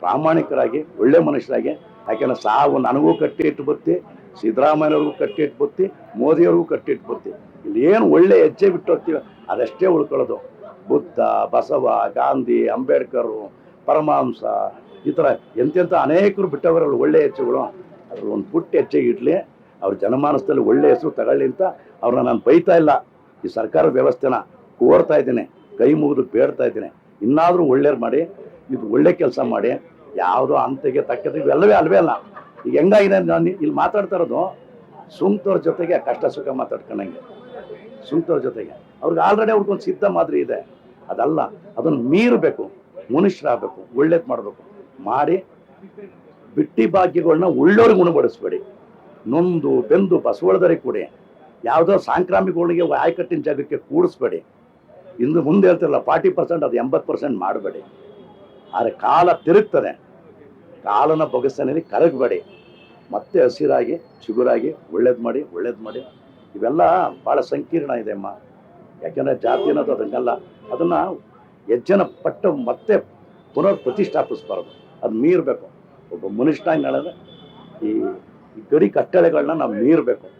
ಪ್ರಾಮಾಣಿಕರಾಗಿ ಒಳ್ಳೆ ಮನುಷ್ಯರಾಗಿ, ಯಾಕೆಂದ್ರೆ ಸಾವು ನನಗೂ ಕಟ್ಟಿ ಇಟ್ಟು ಬತ್ತಿ, ಸಿದ್ದರಾಮಯ್ಯವ್ರಿಗೂ ಕಟ್ಟಿ ಇಟ್ಟು ಬತ್ತಿ, ಮೋದಿಯವ್ರಿಗೂ ಕಟ್ಟಿ ಇಟ್ಟು ಬತ್ತಿ. ಇಲ್ಲಿ ಏನು ಒಳ್ಳೆ ಹೆಜ್ಜೆ ಬಿಟ್ಟು ಹೋಗ್ತೀವಿ ಅದಷ್ಟೇ ಉಳ್ಕೊಳ್ಳೋದು. ಬುದ್ಧ, ಬಸವ, ಗಾಂಧಿ, ಅಂಬೇಡ್ಕರು, ಪರಮಹಂಸ, ಈ ಥರ ಎಂತೆಂಥ ಅನೇಕರು ಬಿಟ್ಟವರಲ್ಲಿ ಒಳ್ಳೆ ಹೆಜ್ಜೆಗಳು. ಅದ್ರ ಒಂದು ಪುಟ್ಟ ಹೆಜ್ಜೆ ಇಡಲಿ, ಅವ್ರ ಜನಮಾನಸದಲ್ಲಿ ಒಳ್ಳೆ ಹೆಸರು ತಗೊಳ್ಳಿ ಅಂತ ಅವ್ರನ್ನ ನಾನು ಬೈತಾ ಇಲ್ಲ. ಈ ಸರ್ಕಾರ ವ್ಯವಸ್ಥೆನ ಕೋರ್ತಾ ಇದ್ದೀನಿ, ಕೈ ಮುಗಿದು ಬೇಡ್ತಾ ಇದ್ದೀನಿ. ಇನ್ನಾದರೂ ಒಳ್ಳೇದು ಮಾಡಿ, ಇದು ಒಳ್ಳೆ ಕೆಲಸ ಮಾಡಿ. ಯಾವುದೋ ಅಂತೆಗೆ ತಕ್ಕದ ಇವೆಲ್ಲವೇ ಅಲ್ವೇ ಅಲ್ಲ. ಈಗ ಹೆಂಗಾಗಿದೆ, ನಾನು ಇಲ್ಲಿ ಮಾತಾಡ್ತಾ ಇರೋದು ಸುಮ್ತವ್ರ ಜೊತೆಗೆ ಕಷ್ಟ ಸುಖ ಮಾತಾಡ್ಕೊಂಡಂಗೆ, ಸುಮ್ತವ್ರ ಜೊತೆಗೆ ಅವ್ರಿಗೆ ಆಲ್ರೆಡಿ ಅವ್ರಿಗೊಂದು ಸಿದ್ಧ ಮಾದರಿ ಇದೆ. ಅದಲ್ಲ, ಅದನ್ನು ಮೀರಬೇಕು, ಮನುಷ್ಯರಾಗಬೇಕು, ಒಳ್ಳೇದು ಮಾಡಬೇಕು. ಮಾಡಿ ಬಿಟ್ಟಿ ಭಾಗ್ಯಗಳನ್ನ ಒಳ್ಳೋರಿಗೆ ಉಣಬಡಿಸ್ಬೇಡಿ. ನೊಂದು ಬೆಂದು ಬಸವಳದರಿಗೆ ಕೊಡಿ. ಯಾವುದೋ ಸಾಂಕ್ರಾಮಿಕಗಳಿಗೆ ಆಯ್ಕಟ್ಟಿನ ಜಾಗಕ್ಕೆ ಕೂಡಿಸ್ಬೇಡಿ. ಇನ್ನು ಮುಂದೆ ಹೇಳ್ತಿರಲ್ಲ 40%, ಅದು 80% ಮಾಡಬೇಡಿ. ಆದರೆ ಕಾಲ ತಿರುಗ್ತದೆ, ಕಾಲನ ಬೊಗಸನಲ್ಲಿ ಕರಗಬೇಡಿ. ಮತ್ತೆ ಹಸಿರಾಗಿ ಚಿಗುರಾಗಿ ಒಳ್ಳೇದು ಮಾಡಿ. ಇವೆಲ್ಲ ಭಾಳ ಸಂಕೀರ್ಣ ಇದೆ ಅಮ್ಮ. ಯಾಕೆಂದರೆ ಜಾತಿ ಅನ್ನೋದು ಅದನ್ನೆಲ್ಲ, ಅದನ್ನು ಹೆಜ್ಜೆನ ಪಟ್ಟು ಮತ್ತೆ ಪುನರ್ ಪ್ರತಿಷ್ಠಾಪಿಸ್ಬಾರ್ದು. ಅದು ಮೀರಬೇಕು. ಒಬ್ಬ ಮನುಷ್ಯನಾಗಿ ಹೇಳಿದ್ರೆ ಈ ಗಡಿ ಕಟ್ಟಳೆಗಳನ್ನ ನಾವು ಮೀರಬೇಕು.